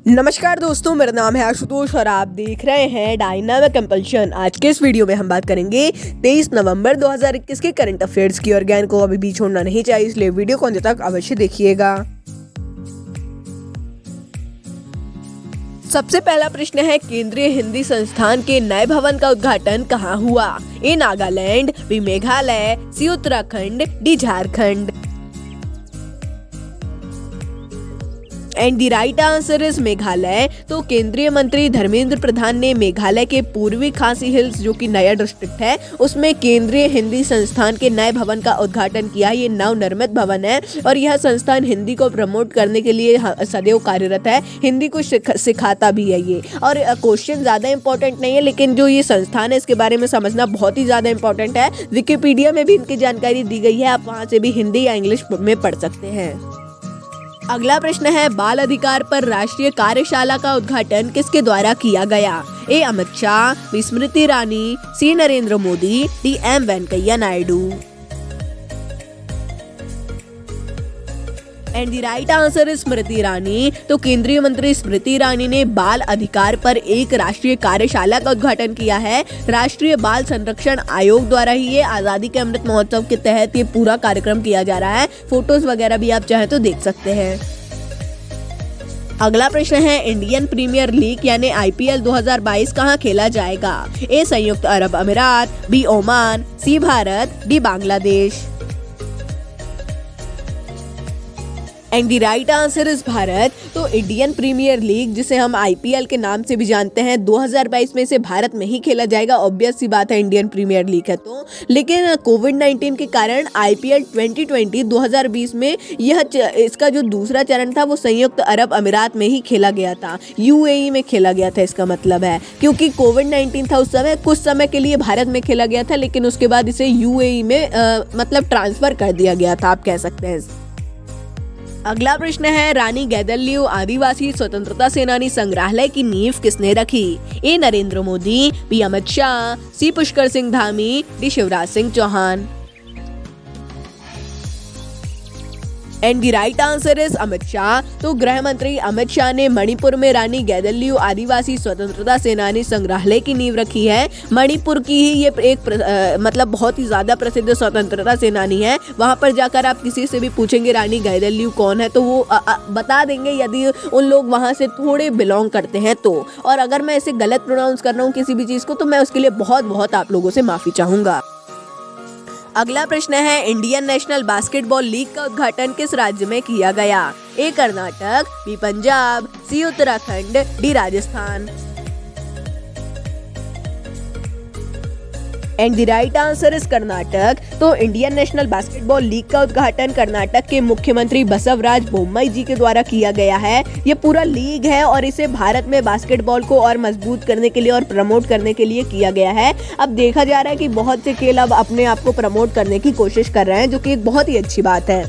नमस्कार दोस्तों, मेरा नाम है आशुतोष और आप देख रहे हैं डायनामिक कंपल्शन। आज के इस वीडियो में हम बात करेंगे 23 नवंबर 2021 के करंट अफेयर्स की। और ज्ञान को अभी भी छोड़ना नहीं चाहिए, इसलिए वीडियो को अंत तक अवश्य देखिएगा। सबसे पहला प्रश्न है, केंद्रीय हिंदी संस्थान के नए भवन का उद्घाटन कहाँ हुआ? A Nagaland, B Meghalaya, C Uttarakhand, D Jharkhand. And the right answer is Meghalaya. तो केंद्रीय मंत्री धर्मेंद्र प्रधान ने मेघालय के पूर्वी खासी हिल्स, जो कि नया डिस्ट्रिक्ट है, उसमें केंद्रीय हिंदी संस्थान के नए भवन का उद्घाटन किया। ये नवनिर्मित भवन है और यह संस्थान हिंदी को प्रमोट करने के लिए सदैव कार्यरत है। हिंदी को सिखाता भी है ये। और क्वेश्चन ज्यादा इंपॉर्टेंट नहीं है, लेकिन जो ये संस्थान है इसके बारे में समझना बहुत ही ज्यादा इंपॉर्टेंट है। विकिपीडिया में भी इनकी जानकारी दी गई है, आप वहाँ से भी हिंदी या इंग्लिश में पढ़ सकते हैं। अगला प्रश्न है, बाल अधिकार पर राष्ट्रीय कार्यशाला का उद्घाटन किसके द्वारा किया गया? A Amit Shah, B Smriti Irani, C Narendra Modi, D M Venkaiah Naidu. And the right answer is Smriti Irani. तो केंद्रीय मंत्री स्मृति ईरानी ने बाल अधिकार पर एक राष्ट्रीय कार्यशाला का उद्घाटन किया है। राष्ट्रीय बाल संरक्षण आयोग द्वारा ही ये आजादी के अमृत महोत्सव के तहत ये पूरा कार्यक्रम किया जा रहा है। फोटोज वगैरह भी आप चाहें तो देख सकते हैं। अगला प्रश्न है, इंडियन प्रीमियर लीग यानी आईपीएल 2022 कहाँ खेला जाएगा? ए संयुक्त अरब अमीरात, B Oman, C Bharat, D Bangladesh. And the right answer is Bharat. तो इंडियन प्रीमियर लीग, जिसे हम आईपीएल के नाम से भी जानते हैं, 2022 में से भारत में ही खेला जाएगा। ऑब्वियस सी बात है, इंडियन प्रीमियर लीग है तो। लेकिन कोविड-19 के कारण आईपीएल 2020 में इसका जो दूसरा चरण था वो संयुक्त अरब अमीरात में ही खेला गया था, यूएई में खेला गया था। इसका मतलब है क्योंकि कोविड-19 था उस समय, कुछ समय के लिए भारत में खेला गया था, लेकिन उसके बाद इसे यूएई में मतलब ट्रांसफर कर दिया गया था, आप कह सकते हैं। अगला प्रश्न है, रानी गैदरलियो आदिवासी स्वतंत्रता सेनानी संग्रहालय की नींव किसने रखी? A Narendra Modi, B Amit Shah, C Pushkar Singh Dhami, D Shivraj Singh Chouhan. And the right answer is Amit Shah. तो गृह मंत्री अमित शाह ने मणिपुर में रानी गैदरलियो आदिवासी स्वतंत्रता सेनानी संग्रहालय की नींव रखी है। मणिपुर की ही ये एक मतलब बहुत ही ज्यादा प्रसिद्ध स्वतंत्रता सेनानी है। वहां पर जाकर आप किसी से भी पूछेंगे रानी गैदरलियो कौन है तो वो बता देंगे, यदि उन लोग वहां से थोड़े बिलोंग करते हैं तो। और अगर मैं इसे गलत प्रोनाउंस कर रहा हूँ किसी भी चीज को, तो मैं उसके लिए बहुत बहुत आप लोगों से माफी चाहूंगा। अगला प्रश्न है, इंडियन नेशनल बास्केटबॉल लीग का उद्घाटन किस राज्य में किया गया? A Karnataka, B Punjab, C Uttarakhand, D Rajasthan. And the right answer is Karnataka. तो इंडियन नेशनल बास्केटबॉल लीग का उद्घाटन कर्नाटक के मुख्यमंत्री बसवराज बोम्मई जी के द्वारा किया गया है। ये पूरा लीग है और इसे भारत में बास्केटबॉल को और मजबूत करने के लिए और प्रमोट करने के लिए किया गया है। अब देखा जा रहा है कि बहुत से खेल अब अपने आप को प्रमोट करने की कोशिश कर रहे हैं, जो कि एक बहुत ही अच्छी बात है।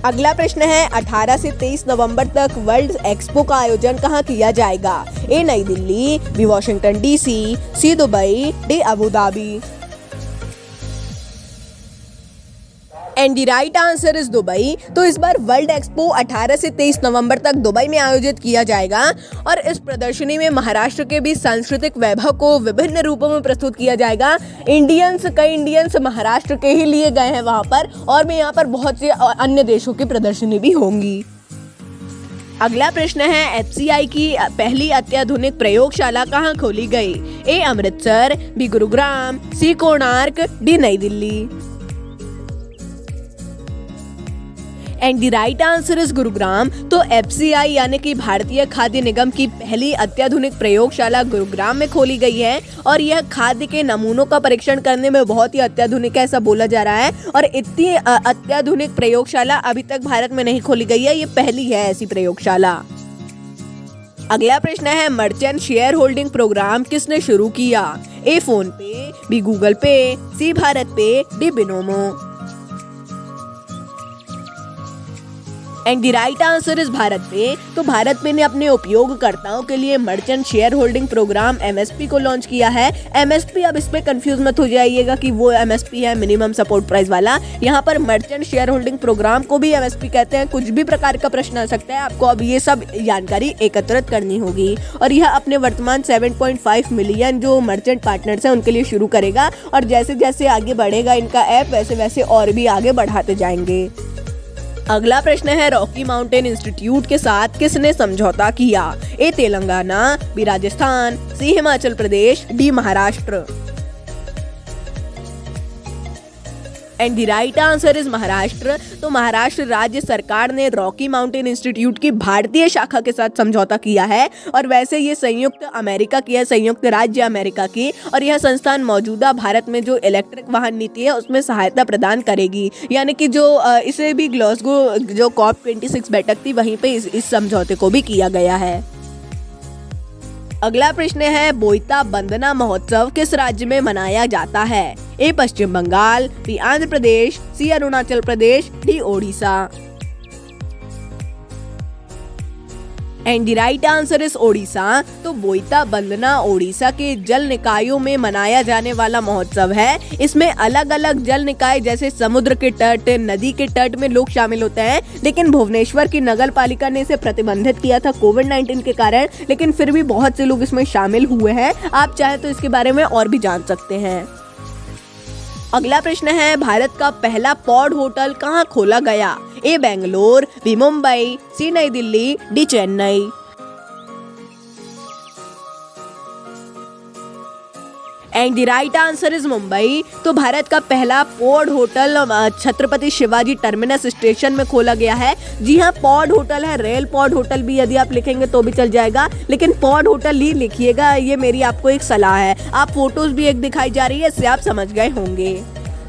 अगला प्रश्न है, 18 से 23 नवंबर तक वर्ल्ड एक्सपो का आयोजन कहाँ किया जाएगा? ए नई Delhi, B Washington DC, C Dubai, D Abu Dhabi. And the right answer is Dubai. तो इस बार वर्ल्ड एक्सपो 18 से 23 नवंबर तक दुबई में आयोजित किया जाएगा और इस प्रदर्शनी में महाराष्ट्र के भी सांस्कृतिक वैभव को विभिन्न रूपों में प्रस्तुत किया जाएगा। कई इंडियंस महाराष्ट्र के ही लिए गए हैं वहां पर, और भी यहाँ पर बहुत से अन्य देशों की प्रदर्शनी भी होंगी। अगला प्रश्न है, एफसीआई की पहली अत्याधुनिक प्रयोगशाला कहाँ खोली गई? ए अमृतसर, बी गुरुग्राम, सी कोणार्क, डी नई Delhi. And the right answer is Gurugram. तो एफसीआई यानी कि भारतीय खाद्य निगम की पहली अत्याधुनिक प्रयोगशाला गुरुग्राम में खोली गई है और यह खाद्य के नमूनों का परीक्षण करने में बहुत ही अत्याधुनिक है, ऐसा बोला जा रहा है। और इतनी अत्याधुनिक प्रयोगशाला अभी तक भारत में नहीं खोली गई है, ये पहली है ऐसी प्रयोगशाला। अगला प्रश्न है, मर्चेंट शेयर होल्डिंग प्रोग्राम किसने शुरू किया? A PhonePe, B Google Pay, C BharatPe, D Binomo. And the right answer is BharatPe. तो भारत पे ने अपने उपयोगकर्ताओं के लिए merchant share holding programme MSP को लॉन्च किया है। MSP, अब इस पे कंफ्यूज मत हो जाइएगा कि वो MSP है मिनिमम सपोर्ट प्राइस वाला। यहाँ पर मर्चेंट शेयर होल्डिंग प्रोग्राम को भी MSP कहते हैं। कुछ भी प्रकार का प्रश्न आ सकता है, आपको अब ये सब जानकारी एकत्रित करनी होगी। और यह अपने वर्तमान 7.5 मिलियन जो मर्चेंट पार्टनर्स हैं उनके लिए शुरू करेगा, और जैसे जैसे आगे बढ़ेगा इनका ऐप वैसे वैसे और भी आगे बढ़ाते जाएंगे। अगला प्रश्न है, रॉकी माउंटेन इंस्टीट्यूट के साथ किसने समझौता किया? A Telangana, B Rajasthan, C Himachal Pradesh, D Maharashtra. And the right answer is Maharashtra. तो महाराष्ट्र राज्य सरकार ने रॉकी माउंटेन इंस्टीट्यूट की भारतीय शाखा के साथ समझौता किया है। और वैसे ये संयुक्त अमेरिका की है, संयुक्त राज्य अमेरिका की, और यह संस्थान मौजूदा भारत में जो इलेक्ट्रिक वाहन नीति है उसमें सहायता प्रदान करेगी। यानी कि जो इसे भी ग्लासगो जो COP26 बैठक थी वहीं पे इस समझौते को भी किया गया है। अगला प्रश्न है, बोईता बंदना महोत्सव किस राज्य में मनाया जाता है? A Paschim Bangal, B Andhra Pradesh, C Arunachal Pradesh, D Odisha. And the right answer is Odisha. तो बोईता बंदना ओडिशा के जल निकायों में मनाया जाने वाला महोत्सव है। इसमें अलग अलग जल निकाय जैसे समुद्र के तट, नदी के तट में लोग शामिल होते हैं, लेकिन भुवनेश्वर की नगर पालिका ने इसे प्रतिबंधित किया था कोविड-19 के कारण, लेकिन फिर भी बहुत से लोग इसमें शामिल हुए हैं। आप चाहे तो इसके बारे में और भी जान सकते हैं। अगला प्रश्न है, भारत का पहला पॉड होटल कहाँ खोला गया? ए बेंगलोर, बी मुंबई, सी नई Delhi, D Chennai. And the right answer is Mumbai. तो भारत का पहला pod hotel Chhatrapati Shivaji terminus station में खोला गया है। जी हाँ, पॉड होटल है, रेल पॉड होटल भी यदि आप लिखेंगे तो भी चल जाएगा, लेकिन पॉड होटल ही लिखिएगा, ये मेरी आपको एक सलाह है। आप फोटोज भी एक दिखाई जा रही है, इससे आप समझ गए होंगे।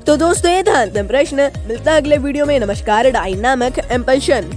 तो दोस्तों ये था अंतिम प्रश्न। मिलता है अगले वीडियो में। नमस्कार, डायनामिक इम्पल्शन।